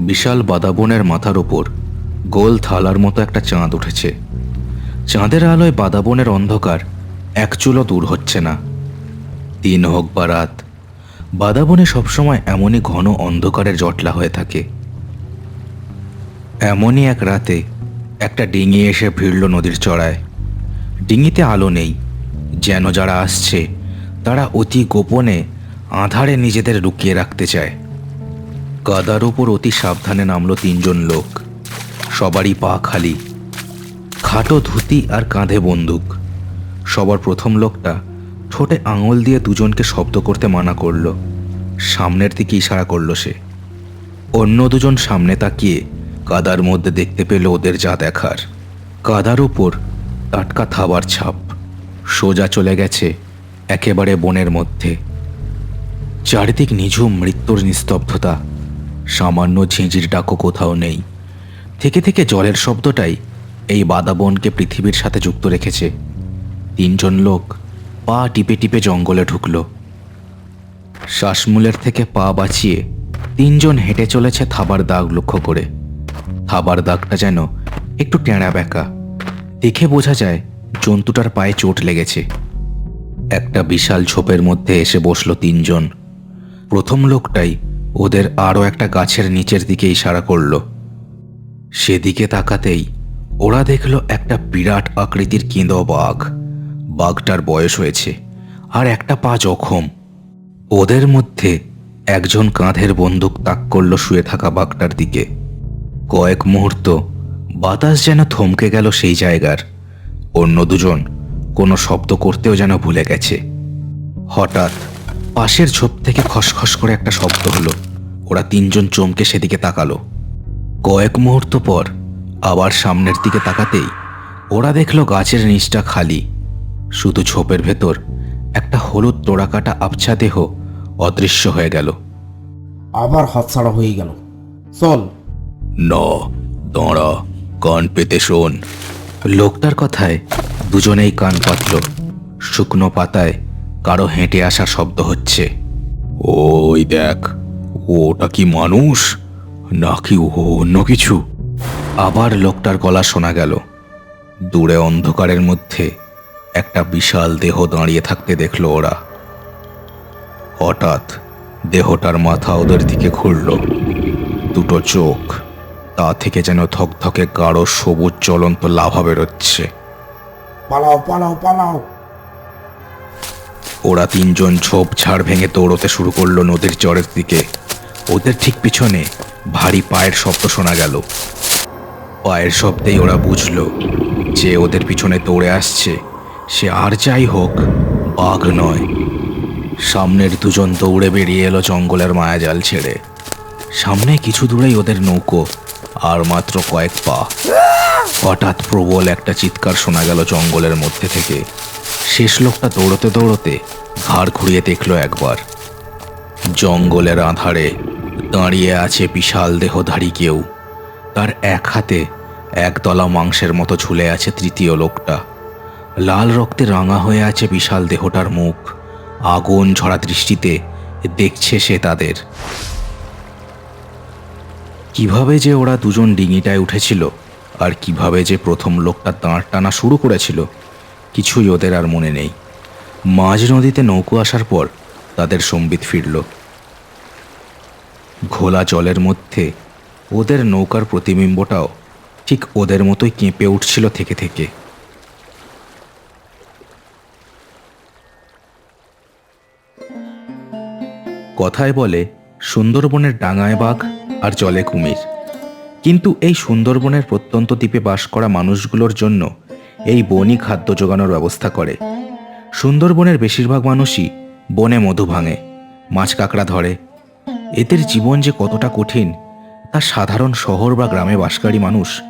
বিশাল বাদাবনের মাথার ওপর গোল থালার মতো একটা চাঁদ উঠেছে। চাঁদের আলোয় বাদাবনের অন্ধকার এক চুলও দূর হচ্ছে না। দিন হোক বা রাত, বাদাবনে সবসময় এমনই ঘন অন্ধকারের জটলা হয়ে থাকে। এমনই এক রাতে একটা ডিঙি এসে ভিড়ল নদীর চড়ায়। ডিঙিতে আলো নেই, যেন যারা আসছে তারা অতি গোপনে আঁধারে নিজেদের লুকিয়ে রাখতে চায়। কাদার উপর অতি সাবধানে নামলো তিনজন লোক। সবারই পা খালি, খাটো ধুতি আর কাঁধে বন্দুক। সবার প্রথম লোকটা ঠোঁটে আঙুল দিয়ে দুজনকে শব্দ করতে মানা করল। সামনের দিকে ইশারা করল সে। অন্য দুজন সামনে তাকিয়ে কাদার মধ্যে দেখতে পেল ওদের যা দেখার। কাদার উপর টাটকা থাবার ছাপ, সোজা চলে গেছে একেবারে বনের মধ্যে। চারিদিক নিঝুম মৃত্যুর নিস্তব্ধতা, সামান্য ঝিঁঝির ডাকও কোথাও নেই। থেকে থেকে জলের শব্দটাই এই বাদাবনকে পৃথিবীর সাথে যুক্ত রেখেছে। তিনজন লোক পা টিপে টিপে জঙ্গলে ঢুকল। শ্বাসমূলের থেকে পা বাঁচিয়ে তিনজন হেঁটে চলেছে থাবার দাগ লক্ষ্য করে। থাবার দাগটা যেন একটু টেঁড়া বেঁকা, দেখে বোঝা যায় জন্তুটার পায়ে চোট লেগেছে। একটা বিশাল ঝোপের মধ্যে এসে বসলো তিনজন। প্রথম লোকটাই ওদের আরও একটা গাছের নিচের দিকে ইশারা করল। সেদিকে তাকাতেই ওরা দেখল একটা বিরাট আকৃতির কেঁদো বাঘ। বাঘটার বয়স হয়েছে আর একটা পা জখম। ওদের মধ্যে একজন কাঁধের বন্দুক তাক করল শুয়ে থাকা বাঘটার দিকে। কয়েক মুহূর্ত বাতাস যেন থমকে গেল সেই জায়গার। অন্য দুজন কোনো শব্দ করতেও যেন ভুলে গেছে। হঠাৎ পাশের ঝোপ থেকে খসখস করে একটা শব্দ হলো। ওরা তিনজন চমকে সেদিকে তাকালো। কয়েক মুহূর্ত পর আবার সামনের দিকে তাকাতেই ওরা দেখলো গাছের নিচটা খালি। শুধু ঝোপের ভেতর একটা হলুদ তোড়াকাটা আবছা দেহ অদৃশ্য হয়ে গেল। আবার হাতছাড়া হয়ে গেল। চল না, দাঁড়া, কান পেতে শোন। লোকটার কথায় দুজনেই কান পাতল। শুকনো পাতায় কারো হেঁটে আসার শব্দ হচ্ছে। ওই দেখ, ওটা কি মানুষ নাকি অন্য কিছু? আবার লোকটার গলা শোনা গেল। দূরে অন্ধকারের মধ্যে একটা বিশাল দেহ দাঁড়িয়ে থাকতে দেখল ওরা। হঠাৎ দেহটার মাথা ওদের দিকে ঘুরল। দুটো চোখ, তা থেকে যেন থকথকে গাঢ় সবুজ জ্বলন্ত লাভা বেরোচ্ছে। পালাও পালাও পালাও! ওরা তিনজন ঝোপঝাড় ভেঙে দৌড়তে শুরু করলো নদীর চরের দিকে। ওদের ঠিক পিছনে ভারী পায়ের শব্দ শোনা গেল। পায়ের শব্দেই ওরা বুঝল যে ওদের পিছনে দৌড়ে আসছে সে আর যাই হোক বাঘ নয়। সামনের দুজন দৌড়ে বেরিয়ে এলো জঙ্গলের মায়াজাল ছেড়ে। সামনে কিছু দূরেই ওদের নৌকো, আর মাত্র কয়েক পা। হঠাৎ প্রবল একটা চিৎকার শোনা গেল জঙ্গলের মধ্যে থেকে। শেষ লোকটা দৌড়তে দৌড়তে ঘাড় ঘুরিয়ে দেখল একবার। জঙ্গলের আঁধারে দাঁড়িয়ে আছে বিশাল দেহধারী কেউ। তার এক হাতে একদলা মাংসের মতো ঝুলে আছে তৃতীয় লোকটা। লাল রক্তে রাঙা হয়ে আছে বিশাল দেহটার মুখ। আগুন ঝরা দৃষ্টিতে দেখছে সে তাদের। কিভাবে যে ওরা দুজন ডিঙিটায় উঠেছিল আর কিভাবে যে প্রথম লোকটা দাঁড় টানা শুরু করেছিল কিছুই ওদের আর মনে নেই। মাঝ নদীতে নৌকো আসার পর তাদের সম্বিত ফিরল। ঘোলা জলের মধ্যে ওদের নৌকার প্রতিবিম্বটাও ঠিক ওদের মতোই কেঁপে উঠছিল থেকে থেকে। কথায় বলে সুন্দরবনের ডাঙায় বাঘ আর জলে কুমির। কিন্তু এই সুন্দরবনের প্রত্যন্ত দ্বীপে বাস করা মানুষগুলোর জন্য এই বনই খাদ্য জোগানোর ব্যবস্থা করে। সুন্দরবনের বেশিরভাগ মানুষই বনে মধু ভাঙে, মাছ কাঁকড়া ধরে। এদের জীবন যে কতটা কঠিন তা সাধারণ শহর বা গ্রামে বাসকারী মানুষ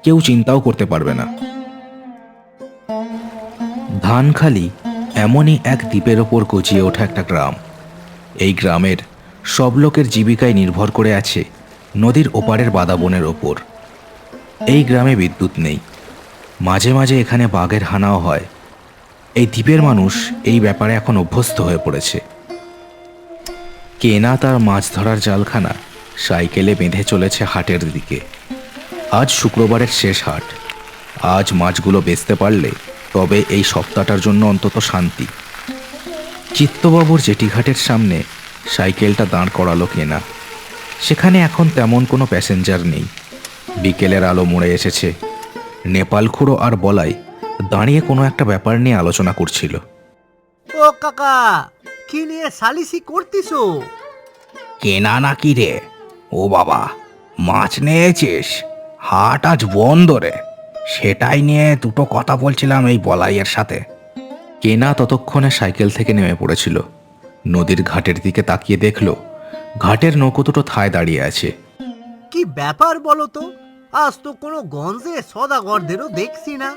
কেউ চিন্তাও করতে পারবে না। ধানখালি এমনই এক দ্বীপের ওপর গজিয়ে ওঠা একটা গ্রাম। এই গ্রামের সব লোকের জীবিকায় নির্ভর করে আছে নদীর ওপারের বাদাবনের ওপর। এই গ্রামে বিদ্যুৎ নেই, মাঝে মাঝে এখানে বাঘের হানাও হয়। এই দ্বীপের মানুষ এই ব্যাপারে এখন অভ্যস্ত হয়ে পড়েছে। কেনা তার মাছ ধরার জালখানা সাইকেলে বেঁধে চলেছে হাটের দিকে। আজ শুক্রবারের শেষ হাট। আজ মাছগুলো বেচতে পারলে তবে এই সপ্তাহটার জন্য অন্তত শান্তি। চিত্তবাবুর জেটিঘাটের সামনে সাইকেলটা দাঁড় করালো কেনা। সেখানে এখন তেমন কোনো প্যাসেঞ্জার নেই। বিকেলের আলো মরে এসেছে। নেপাল খুড়ো আর বলাই দাঁড়িয়ে কোনো একটা ব্যাপার নিয়ে আলোচনা করছিল। ও কাকা, কি নিয়ে সালিসি করতিছো? কেনা নাকি রে? ও বাবা, মাছ নিয়েছিস? হাট আজ বন্ধ রে। সেটাই নিয়ে দুটো কথা বলছিলাম এই বলাইয়ের সাথে। কেনা ততক্ষণে সাইকেল থেকে নেমে পড়েছিল। নদীর ঘাটের দিকে তাকিয়ে দেখলো ঘাটের নৌকো দুটো থায় দাঁড়িয়ে আছে। কি ব্যাপার বলো তো? আজ তো কোনো গঞ্জে সদাগরদেরও দেখছি না।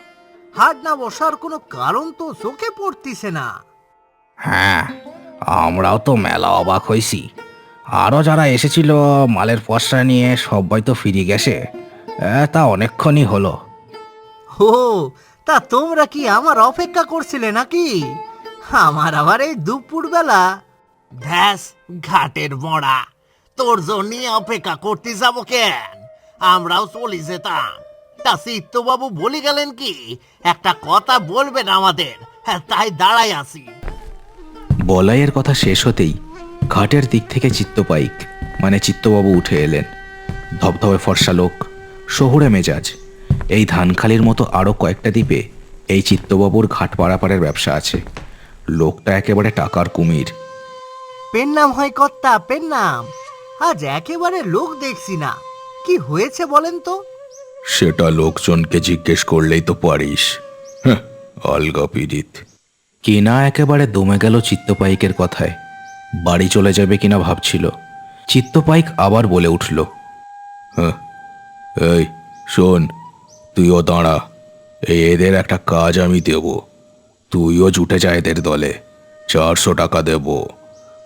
হাট না বসার কোনো কারণ তো চোখে পড়তিছে না। হ্যাঁ, আমরাও তো মেলা অবাক হয়েছি। আরও যারা এসেছিল মালের পয়সা নিয়ে সবাই তো ফিরে গেছে। তা অনেকক্ষণই হলো। ও, তা তোমরা কি আমার অপেক্ষা করছিলে নাকি? আমার আবার এই দুপুর বেলা। ধ্যাস ঘাটের মরা, তোর জন্য অপেক্ষা করতে যাবো কেন? আমরাও চলে যেতাম। তা চিত্তবাবু বলে গেলেন কি একটা কথা বলবেন আমাদের, হ্যাঁ, তাই দাঁড়াই আছি। বলাইয়ের কথা শেষ হতেই ঘাটের দিক থেকে চিত্তপাইক মানে চিত্তবাবু উঠে এলেন। ধবধবে ফর্সা লোক, শহুরে মেজাজ। এই ধানখালির মতো আরও কয়েকটা দ্বীপে এই চিত্তবাবুর ঘাট পারাপারের ব্যবসা আছে। লোকটা একেবারে টাকার কুমির। পেন নাম হয় কর্তা, পেন নাম। আজ একেবারে লোক দেখছি না। কি হয়েছে বলেন তো? সেটা লোকজনকে জিজ্ঞেস করলেই তো পারিস। আলগা পীড়িত। কেনা একেবারে দমে গেল চিত্তপাইকের কথায়। বাড়ি চলে যাবে কিনা ভাবছিল। চিত্তপাইক আবার বলে উঠল, এই শোন, তুইও দাঁড়া। এদের একটা কাজ আমি দেব, তুইও জুটে যা এদের দলে। 400 টাকা দেব।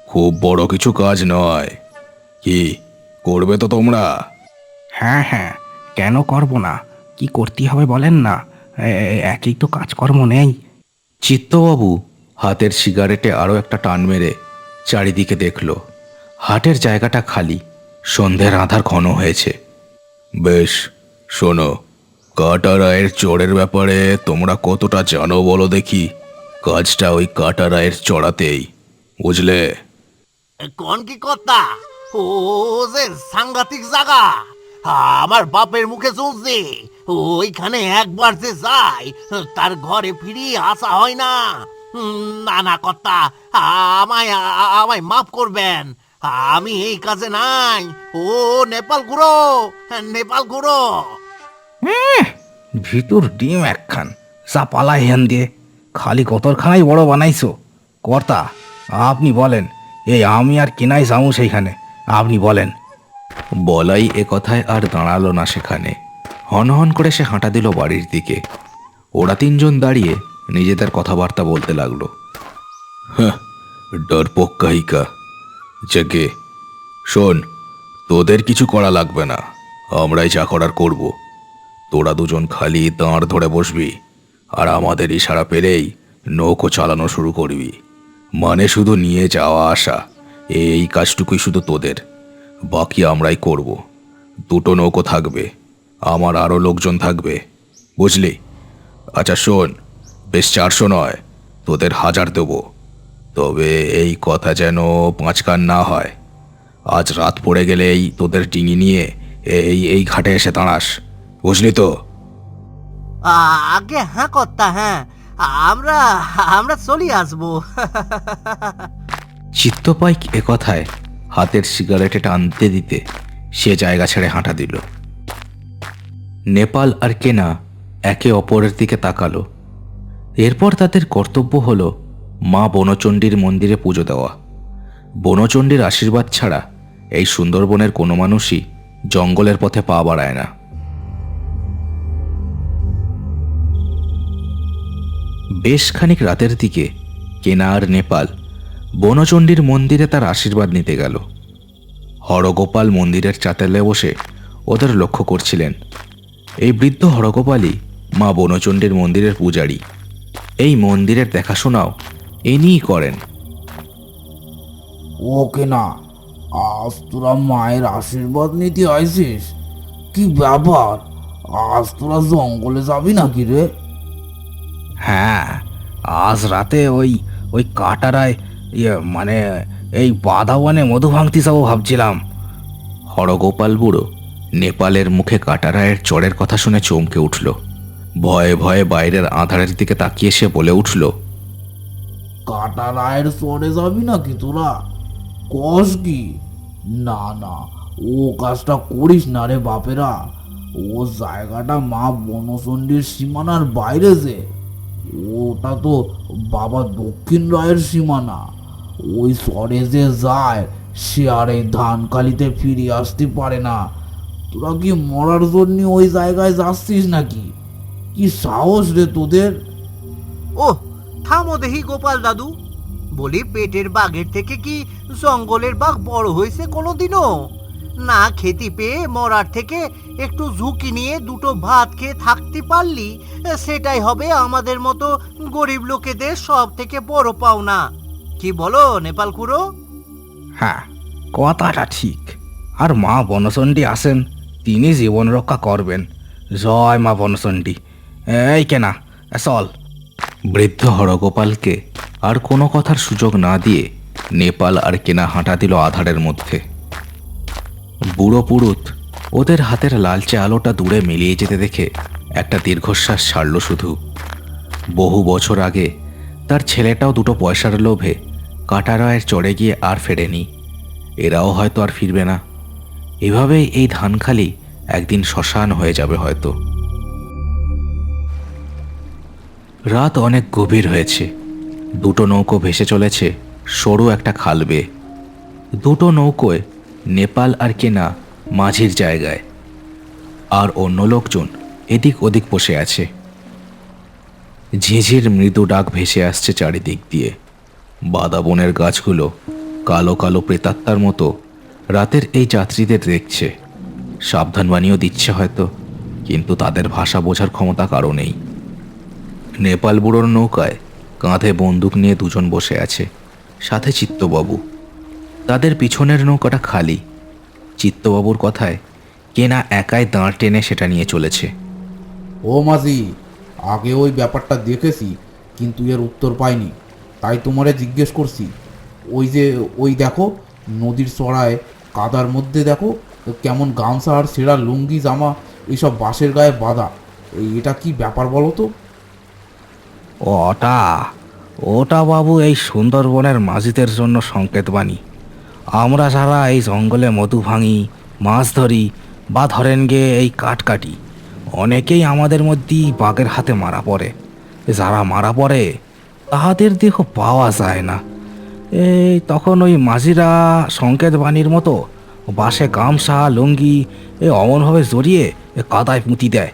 খুব বড় কিছু কাজ নয়। কি করবে তো তোমরা? হ্যাঁ হ্যাঁ, কেন করব না? কি করতে হবে বলেন না? একই তো কাজকর্ম নেই। চিত্তবাবু হাতের সিগারেটে আরও একটা টান মেরে চারিদিকে দেখল। হাটের জায়গাটা খালি। সন্ধ্যের আঁধার ঘন হয়েছে। বেশ, শোনো, কাটারায়ের চোরের ব্যাপারে তোমরা কতটা জানো বলো দেখি। কাজটা ওই কাটারায়ের চড়াতেই, বুঝলে? কোন কি কর্তা? ও যে সাংঘাতিক জায়গা। আমার বাপের মুখে শুনছি ওইখানে একবার যে যায় তার ঘরে ফিরিয়ে আসা হয় না। না না কর্তা, আমায় আমায় মাফ করবেন। আমি এই কাজে নাই। ও নেপাল ঘুরো, নেপাল ঘুরো। ভিতর ডিম একখান, যা পালাই হেন দিয়ে। খালি কতরখানাই বড় বানাইছো। কর্তা, আপনি বলেন, এই আমি আর কেনাই যাবো সেইখানে? আপনি বলেন। বলাই এ কথায় আর দাঁড়ালো না সেখানে। হনহন করে সে হাঁটা দিল বাড়ির দিকে। ওরা তিনজন দাঁড়িয়ে নিজেদের কথাবার্তা বলতে লাগলো। ডরপোক কাহিকা জেগে। শোন, তোদের কিছু করা লাগবে না, আমরাই যা করার করব। তোরা দুজন খালি দাঁড় ধরে বসবি আর আমাদের ইশারা পেলেই নৌকো চালানো শুরু করবি। মানে শুধু নিয়ে যাওয়া আসা, এই কাজটুকুই শুধু তোদের। বাকি আমরাই করব। 2টো নৌকো থাকবে, আমার আরও লোকজন থাকবে, বুঝলি? আচ্ছা শোন, বেশ 400 নয়, তোদের 1000 দেব। তবে এই কথা যেন 5 কান না হয়। আজ রাত পড়ে গেলেই তোদের ডিঙি নিয়ে এই ঘাটে এসে দাঁড়াস, বুঝলি তো? আগে হ্যাঁ কর্তা, হ্যাঁ, আমরা আমরা চলে আসবো। চিত্তপাইক এ কথায় হাতের সিগারেটে টানতে দিতে সে জায়গা ছেড়ে হাঁটা দিল। নেপাল আর কেনা একে অপরের দিকে তাকালো। এরপর তাদের কর্তব্য হলো মা বনচণ্ডীর মন্দিরে পুজো দেওয়া। বনচণ্ডীর আশীর্বাদ ছাড়া এই সুন্দরবনের কোনো মানুষই জঙ্গলের পথে পা বাড়ায় না। বেশ খানিক রাতের দিকে কেনা আর নেপাল বনচণ্ডীর মন্দিরে তার আশীর্বাদ নিতে গেল। হরগোপাল মন্দিরের চাতালে বসে ওদের লক্ষ্য করছিলেন। এই বৃদ্ধ হরগোপালই মা বনচণ্ডীর মন্দিরের পূজারী। এই মন্দিরের দেখাশোনাও ইনিই করেন। ওকে না, আজ তোরা মায়ের আশীর্বাদ নিতে আইছিস? কি ব্যাপার, আজ তোরা জঙ্গলে যাবি নাকি রে? হ্যাঁ, আজ রাতে ওই ওই কাটারায় মানে এই বাদাবনে মধু ভাঙতি যাবো ভাবছিলাম। হরগোপাল বুড়ো নেপালের মুখে কাটারায়ের চড়ের কথা শুনে চমকে উঠল। ভয়ে ভয়ে বাইরের আঁধারের দিকে তাকিয়ে সে বলে উঠল, কাটা রায়ের চরে যাবি নাকি তোরা? কস কি? না না, ও কাজটা করিস না রে বাপেরা। ও জায়গাটা মা বনচণ্ডীর সীমানার বাইরে যে, ওটা তো বাবা দক্ষিণ রায়ের সীমানা। ওই চরে যে যায় সে আর এই ধানকালিতে ফিরে আসতে পারে না। তোরা কি মরার জন্য ওই জায়গায় যাচ্ছিস নাকি? কি সাহস রে তোদের! ওহ, থামো দেহি গোপাল দাদু। বলি, পেটের বাঘের থেকে কি জঙ্গলের বাঘ বড় হয়েছে কোনোদিনও? না খেতে পেয়ে মরার থেকে একটু ঝুঁকি নিয়ে দুটো ভাত খেয়ে থাকতে পারলি, সেটাই হবে আমাদের মতো গরিব লোকেদের সব থেকে বড় পাওনা। কি বলো নেপাল খুড়ো? হ্যাঁ, কথাটা ঠিক। আর মা বনচণ্ডী আসেন, তিনি জীবন রক্ষা করবেন। জয় মা বনচণ্ডী। এই কেনা, চল। বৃদ্ধ হরগোপালকে আর কোনো কথার সুযোগ না দিয়ে নেপাল আর কেনা হাঁটা দিল আধারের মধ্যে। বুড়ো পুরুত ওদের হাতের লালচে আলোটা দূরে মিলিয়ে যেতে দেখে একটা দীর্ঘশ্বাস ছাড়ল শুধু। বহু বছর আগে তার ছেলেটাও দুটো পয়সার লোভে কাটারায়ের চড়ে গিয়ে আর ফেরেনি। এরাও হয়তো আর ফিরবে না। এভাবেই এই ধানখালি একদিন শ্মশান হয়ে যাবে হয়তো। রাত অনেক গভীর হয়েছে। দুটো নৌকো ভেসে চলেছে সরু একটা খাল বেয়ে। দুটো নৌকোয় নেপাল আর কেনা মাঝির জায়গায়, আর অন্য লোকজন এদিক ওদিক বসে আছে। ঝিঝির মৃদু ডাক ভেসে আসছে চারিদিক দিয়ে। বাদাবনের গাছগুলো কালো কালো প্রেতাত্মার মতো রাতের এই যাত্রীদের দেখছে। সাবধানবাণীও দিচ্ছে হয়তো, কিন্তু তাদের ভাষা বোঝার ক্ষমতা কারো নেই। নেপাল বুড়োর নৌকায় কাঁধে বন্দুক নিয়ে দুজন বসে আছে, সাথে চিত্তবাবু। তাদের পিছনের নৌকাটা খালি। চিত্তবাবুর কথায় কেনা একাই দাঁড় টেনে সেটা নিয়ে চলেছে। ও মাঝি, আগে ওই ব্যাপারটা দেখেছি, কিন্তু এর উত্তর পাইনি, তাই তোমারে জিজ্ঞেস করছি। ওই দেখো, নদীর চড়ায় কাদার মধ্যে দেখো কেমন গামছা আর ছেঁড়া লুঙ্গি জামা এইসব বাঁশের গায়ে বাঁধা। এটা কি ব্যাপার বলো তো? ওটা ওটা বাবু এই সুন্দরবনের মাঝিদের জন্য সংকেতবাণী। আমরা যারা এই জঙ্গলে মধু ভাঙি, মাছ ধরি বা ধরেন গে এই কাঠ কাটি, অনেকেই আমাদের মধ্যেই বাঘের হাতে মারা পড়ে। যারা মারা পড়ে তাহাদের দেহ পাওয়া যায় না। এই তখন ওই মাঝিরা সংকেতবাণীর মতো বাঁশে গামছা লুঙ্গি অমনভাবে জড়িয়ে কাদায় পুঁতি দেয়।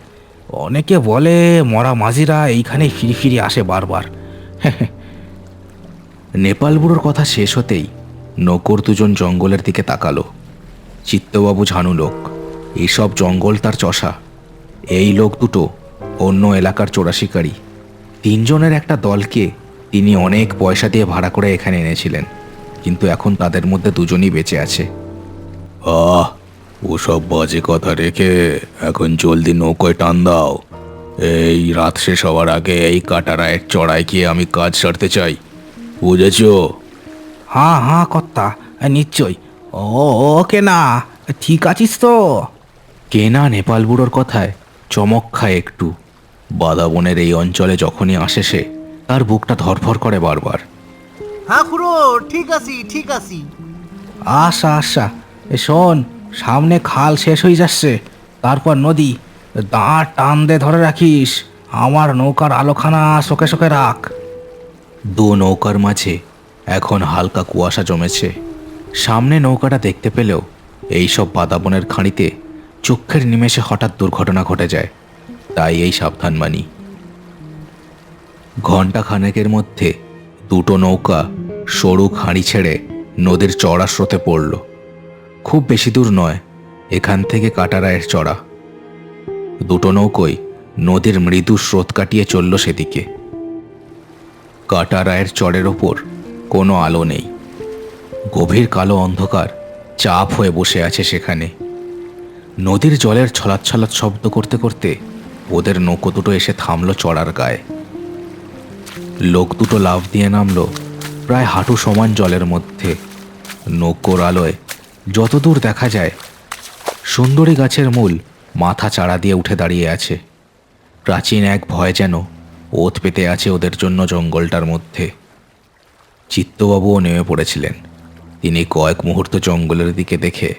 অনেকে বলে মরা মাঝিরা এইখানেই ফিরে ফিরে আসে বারবার। নেপাল বুড়োর কথা শেষ হতেই নৌকোর দুজন জঙ্গলের দিকে তাকালো। চিত্তবাবু ঝানু লোক, এইসব জঙ্গল তার চষা। এই লোক দুটো অন্য এলাকার চোরা শিকারী। তিনজনের একটা দলকে তিনি অনেক পয়সা দিয়ে ভাড়া করে এখানে এনেছিলেন, কিন্তু এখন তাদের মধ্যে দুজনই বেঁচে আছে। ওসব বাজে কথা রেখে এখন জলদি নৌকোয় টান দাও। এই রাত শেষ হওয়ার আগে এই কাটারায়ের চড়ায় গিয়ে আমি কাজ সারতে চাই, বুঝেছ? হ্যাঁ হ্যাঁ কর্তা, নিশ্চয়। ওকে না, ঠিক আছিস তো? কেনা নেপাল বুড়োর কথায় চমক খায় একটু। বাদাবনের এই অঞ্চলে যখনই আসে সে, তার বুকটা ধরফর করে বারবার। হ্যাঁ খুড়ো, ঠিক আছি ঠিক আছি। আশা আশা, শোন, সামনে খাল শেষ হয়ে যাচ্ছে, তারপর নদী। দাঁড় টান দে ধরে রাখিস। আমার নৌকার আলোখানা শোকে শোকে রাখ। দু নৌকার মাঝে এখন হালকা কুয়াশা জমেছে। সামনে নৌকাটা দেখতে পেলেও এইসব বাদাবনের খাঁড়িতে চক্ষের নিমেষে হঠাৎ দুর্ঘটনা ঘটে যায়, তাই এই সাবধানবাণী। ঘণ্টা খানেকের মধ্যে দুটো নৌকা সরু খাঁড়ি ছেড়ে নদীর চড়া স্রোতে পড়ল। খুব বেশি দূর নয় এখান থেকে কাটারায়ের চড়া। দুটো নৌকোই নদীর মৃদু স্রোত কাটিয়ে চলল সেদিকে। কাটারায়ের চড়ের ওপর কোনো আলো নেই। গভীর কালো অন্ধকার চাপ হয়ে বসে আছে সেখানে। নদীর জলের ছলাৎ শব্দ করতে করতে ওদের নৌকো দুটো এসে থামলো চড়ার গায়ে। লোক দুটো লাফ দিয়ে নামলো প্রায় হাঁটু সমান জলের মধ্যে। নৌকোর আলোয় যতদূর দেখা যায় সুন্দরী গাছের মূল মাথা চাড়া দিয়ে উঠে দাঁড়িয়ে আছে। প্রাচীন এক ভয় যেন ওত পেতে আছে ওদের জন্য জঙ্গলটার মধ্যে। চিত্তবাবুও নেমে পড়েছিলেন। তিনি কয়েক মুহূর্ত জঙ্গলের দিকে দেখে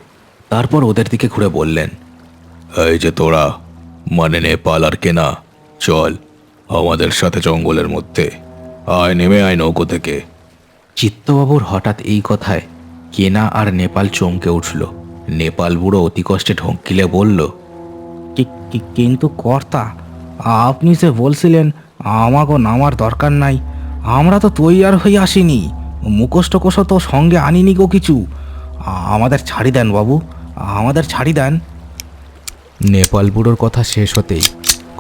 তারপর ওদের দিকে ঘুরে বললেন, এই যে তোরা, মানে নেপাল আর কেনা, চল আমাদের সাথে জঙ্গলের মধ্যে, আয় নেমে আয় নৌকো থেকে। চিত্তবাবুর হঠাৎ এই কথায় কেনা আর নেপাল চমকে উঠল। নেপাল বুড়ো অতি কষ্টে ঢঙ্কিলে বলল, কিন্তু কর্তা, আপনি যে বলছিলেন আমাকে নামার দরকার নাই, আমরা তো তৈয়ার হয়ে আসিনি, মুখোশ টোকোশ তো সঙ্গে আনিনি গো কিছু। আমাদের ছাড়ি দেন বাবু, আমাদের ছাড়ি দেন। নেপাল বুড়োর কথা শেষ হতেই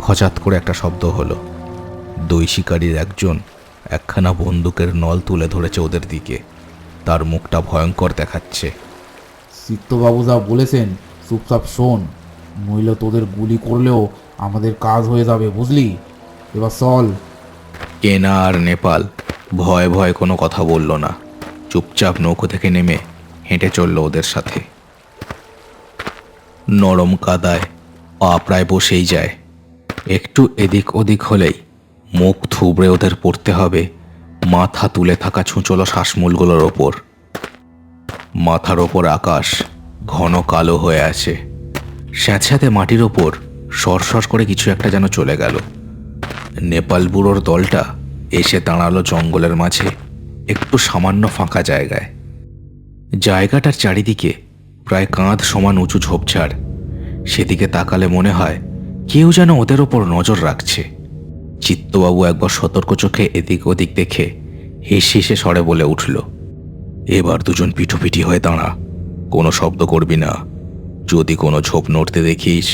খচাত করে একটা শব্দ হলো। দুই শিকারীর একজন একখানা বন্দুকের নল তুলে ধরেছে ওদের দিকে। তার মুখটা ভয়ঙ্কর দেখাচ্ছে। চিত্তবাবু যা বলেছেন চুপচাপ শোন, নইলে তোদের গুলি করলেও আমাদের কাজ হয়ে যাবে, বুঝলি? এবার চল। কেনা আর নেপাল ভয়ে ভয়ে কোনো কথা বলল না। চুপচাপ নৌকো থেকে নেমে হেঁটে চলল ওদের সাথে। নরম কাদায় পা প্রায় বসেই যায়। একটু এদিক ওদিক হলেই মুখ থুবড়ে ওদের পড়তে হবে মাথা তুলে থাকা ছুঁচলো শ্বাসমূলগুলোর ওপর। মাথার ওপর আকাশ ঘন কালো হয়ে আছে। স্যাঁতস্যাঁতে মাটির ওপর সরসর করে কিছু একটা যেন চলে গেল। নেপাল বুড়োর দলটা এসে দাঁড়ালো জঙ্গলের মাঝে একটু সামান্য ফাঁকা জায়গায়। জায়গাটার চারিদিকে প্রায় কাঁধ সমান উঁচু ঝোপঝাড়। সেদিকে তাকালে মনে হয় কেউ যেন ওদের ওপর নজর রাখছে। চিত্তবাবু একবার সতর্ক চোখে এদিক ওদিক দেখে হেসে স্বরে বলে উঠল, এবার দুজন পিঠোপিঠি হয়ে দাঁড়া, কোনো শব্দ করবি না। যদি কোনো ঝোপ নড়তে দেখিস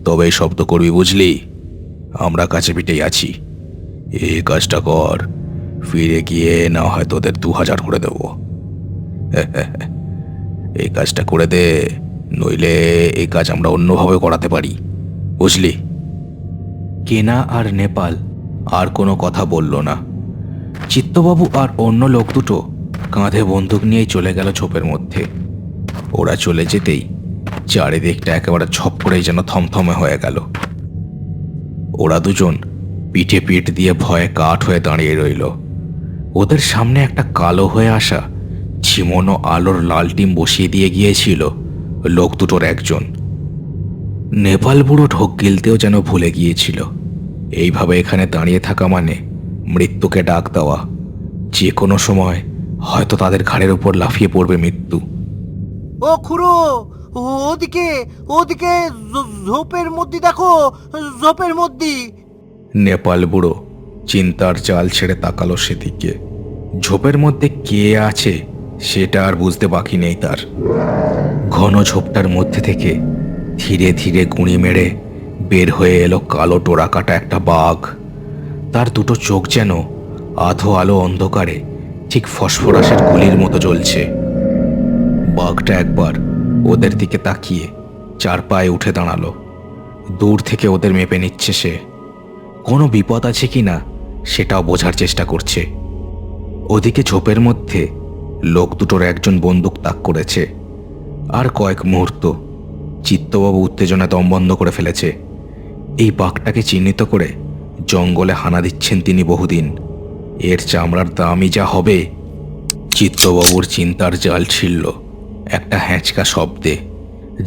তবেই শব্দ করবি, বুঝলি? আমরা কাছে পিঠেই আছি। এই কাজটা কর, ফিরে গিয়ে না হয় তোদের 2000 করে দেব। এই কাজটা করে দে, নইলে এই কাজ আমরা অন্যভাবে করাতে পারি, বুঝলি? কেনা আর নেপাল আর কোনো কথা বলল না। চিত্তবাবু আর অন্য লোক দুটো কাঁধে বন্দুক নিয়েই চলে গেল ঝোপের মধ্যে। ওরা চলে যেতেই চারিদিকটা একেবারে ছপ করেই যেন থমথমে হয়ে গেল। ওরা দুজন পিঠে পিঠ দিয়ে ভয়ে কাঠ হয়ে দাঁড়িয়ে রইল। ওদের সামনে একটা কালো হয়ে আসা ঝিমনো আলোর লালটিম বসিয়ে দিয়ে গিয়েছিল লোক দুটোর একজন। নেপাল বুড়ো ঢোক গিলতেও যেন ভুলে গিয়েছিল। এইভাবে এখানে দাঁড়িয়ে থাকা মানে মৃত্যুকে ডাক দেওয়া। যে কোনো সময় হয়তো তাদের ঘাড়ের উপর লাফিয়ে পড়বে মৃত্যু। ও খুড়ো, ওদিকে ওদিকে ঝোপের মধ্যে দেখো, ঝোপের মধ্যে। নেপাল বুড়ো চিন্তার জাল ছেড়ে তাকালো সেদিকে। ঝোপের মধ্যে কে আছে সেটা আর বুঝতে বাকি নেই তার। ঘন ঝোপটার মধ্যে থেকে ধীরে ধীরে গুঁড়ি মেরে বের হয়ে এলো কালো টোরা কাটা একটা বাঘ। তার দুটো চোখ যেন আধো আলো অন্ধকারে ঠিক ফসফরাসের গুলির মতো জ্বলছে। বাঘটা একবার ওদের দিকে তাকিয়ে চার পায়ে উঠে দাঁড়ালো। দূর থেকে ওদের মেপে নিচ্ছে সে। কোনো বিপদ আছে কিনা সেটাও বোঝার চেষ্টা করছে। ওদিকে ঝোপের মধ্যে লোক দুটোর একজন বন্দুক তাক করেছে। আর কয়েক মুহূর্ত চিত্তবাবু উত্তেজনায় দম বন্ধ করে ফেলেছে। এই বাঘটাকে চিহ্নিত করে জঙ্গলে হানা দিচ্ছেন তিনি বহুদিন। এর চামড়ার দামই যা হবে। চিত্তবাবুর চিন্তার জাল ছিঁড়ল একটা হ্যাঁচকা শব্দে,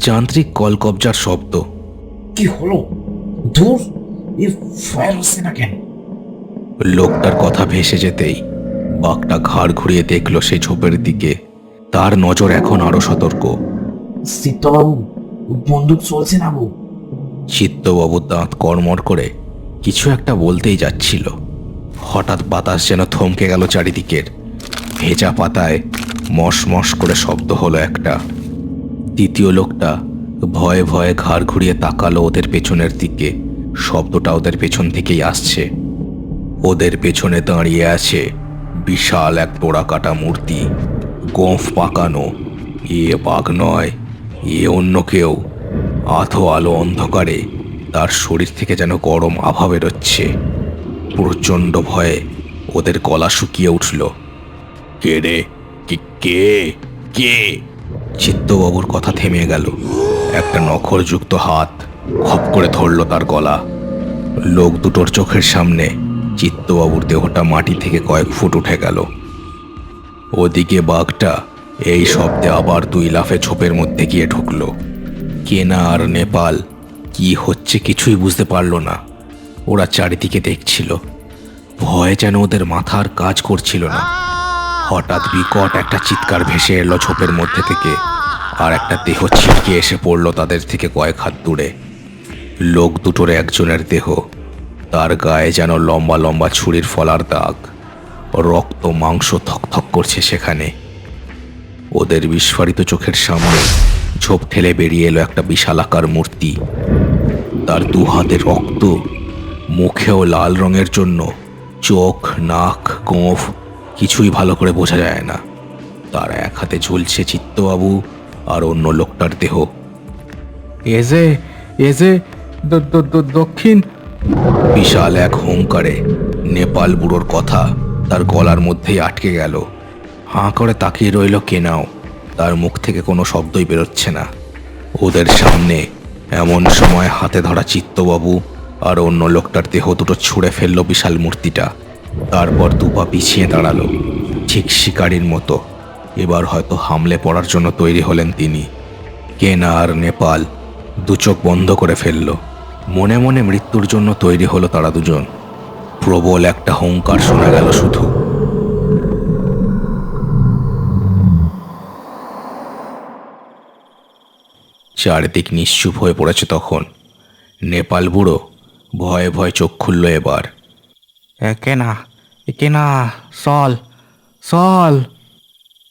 যান্ত্রিক কলকবজার শব্দ। কি হলো? দূর, এ ফায়ার হচ্ছে না কেন? লোকটার কথা ভেসে যেতেই বাঘটা ঘাড় ঘুরিয়ে দেখল সেই ঝোপের দিকে। তার নজর এখন আরো সতর্ক। চিত্তবাবু, বন্দুক চলছে না গো। চিত্তবাবু দাঁত কড়মড় করে কিছু একটা বলতেই যাচ্ছিল। হঠাৎ বাতাস যেন থমকে গেল চারিদিকের। ভেজা পাতায় মশ করে শব্দ হলো একটা। দ্বিতীয় লোকটা ভয়ে ভয়ে ঘাড় ঘুরিয়ে তাকালো ওদের পেছনের দিকে। শব্দটা ওদের পেছন থেকেই আসছে। ওদের পেছনে দাঁড়িয়ে আছে বিশাল এক টোরা কাটা মূর্তি, গোঁফ পাকানো, এ বাঘ নয়, এ অন্য কেউ। আধো আলো অন্ধকারে তার শরীর থেকে যেন গরম আভা বেরোচ্ছে। প্রচণ্ড ভয়ে ওদের গলা শুকিয়ে উঠল। কে রে? কে কে? চিত্তবাবুর কথা থেমে গেল। একটা নখরযুক্ত হাত খপ করে ধরল তার গলা। লোক দুটোর চোখের সামনে চিত্তবাবুর দেহটা মাটি থেকে কয়েক ফুট উঠে গেল। ওদিকে বাঘটা এই শব্দে আবার 2 লাফে ঝোপের মধ্যে গিয়ে ঢুকলো। কেনা আর নেপাল কি হচ্ছে কিছুই বুঝতে পারল না। ওরা চারিদিকে দেখছিল। ভয়ে যেন ওদের মাথার কাজ করছিল না। হঠাৎ বিকট একটা চিৎকার ভেসে এলো ঝোপের মধ্যে থেকে, আর একটা দেহ ছিটকে এসে পড়ল তাদের থেকে কয়েক হাত দূরে। লোক দুটোর একজনের দেহ, তার গায়ে যেন লম্বা লম্বা ছুরির ফলার দাগ। রক্ত মাংস থকথক করছে সেখানে। ওদের বিস্ফারিত চোখের সামনে ঝোপ ঠেলে বেরিয়ে এলো একটা বিশালাকার মূর্তি। তার 2 হাতে রক্ত, মুখেও লাল রঙের জন্য চোখ, নাক, গোঁফ কিছুই ভালো করে বোঝা যায় না। তার এক হাতে ঝুলছে চিত্তবাবু আর অন্য লোকটার দেহ। এজে এজে দক্ষিণ। বিশাল এক হুঙ্কারে নেপাল বুড়োর কথা তার গলার মধ্যেই আটকে গেল। হাঁ করে তাকিয়ে রইল কেনাও। তার মুখ থেকে কোনো শব্দই বেরোচ্ছে না। ওদের সামনে এমন সময় হাতে ধরা চিত্তবাবু আর অন্য লোকটার দেহ দুটো ছুঁড়ে ফেলল বিশাল মূর্তিটা। তারপর 2 পা পিছিয়ে দাঁড়ালো, ঠিক শিকারির মতো। এবার হয়তো হামলে পড়ার জন্য তৈরি হলেন তিনি। কেনা আর নেপাল 2 চোখ বন্ধ করে ফেলল। মনে মনে মৃত্যুর জন্য তৈরি হলো তারা দুজন। প্রবল একটা হুঙ্কার শোনা গেল শুধু। চারিদিক নিশ্চুপ হয়ে পড়েছে তখন। নেপাল বুড়ো ভয়ে ভয়ে চোখ খুলল এবার। কেনা চল চল।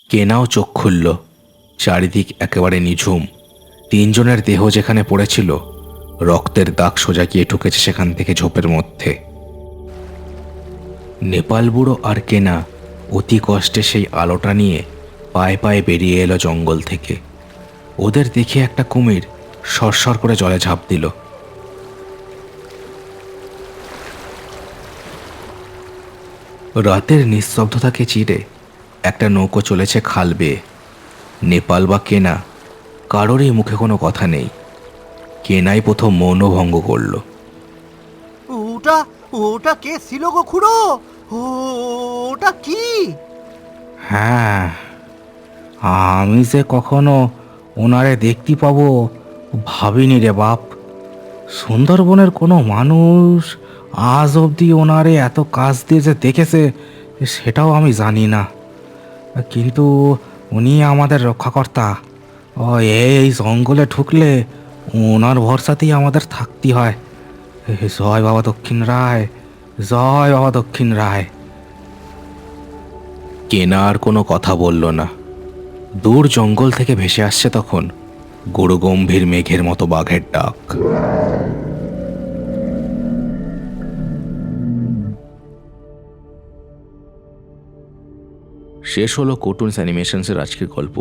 কেনাও চোখ খুলল। চারিদিক একেবারে নিঝুম। 3 জনের দেহ যেখানে পড়েছিল, রক্তের দাগ সোজা গিয়ে ঢুকেছে সেখান থেকে ঝোপের মধ্যে। নেপাল বুড়ো আর কেনা অতি কষ্টে সেই আলোটা নিয়ে পায়ে পায়ে বেরিয়ে এলো জঙ্গল থেকে। ওদের দেখে একটা কুমির সরসর করে জলে ঝাঁপ দিল। রাতের নিস্তব্ধতাকে চিরে একটা নৌকো চলেছে খাল বেয়ে। নেপাল বা কেনা কারোরই মুখে কোনো কথা নেই। কেনাই প্রথম মৌন ভঙ্গ করল। ওটা ওটা কে ছিল গো খুড়ো? ওটা কি? হ্যাঁ, আমি যে কখনো ওনারে দেখতে পাবো ভাবিনি রে বাপ। সুন্দরবনের কোনো মানুষ আজ অবধি ওনারে এত কাজ দিয়ে যে দেখেছে সেটাও আমি জানি না। কিন্তু উনি আমাদের রক্ষাকর্তা। ও এই জঙ্গলে ঢুকলে ওনার ভরসাতেই আমাদের থাকতে হয়। জয় বাবা দক্ষিণ রায়, জয় বাবা দক্ষিণ রায়। কেনা আর কোনো কথা বলল না। দূর জঙ্গল থেকে ভেসে আসছে তখন গরু গম্ভীর মেঘের মতো বাঘের ডাক। শেষ হলো কার্টুনস অ্যানিমেশনসের আজকের গল্প।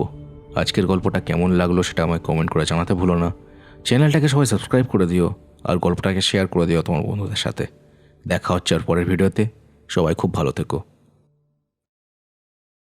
আজকের গল্পটা কেমন লাগলো সেটা আমায় কমেন্ট করে জানাতে ভুলো না। চ্যানেলটাকে সবাই সাবস্ক্রাইব করে দিও আর গল্পটাকে শেয়ার করে দিও তোমার বন্ধুদের সাথে। দেখা হচ্ছে আর পরের ভিডিওতে। সবাই খুব ভালো থেকো।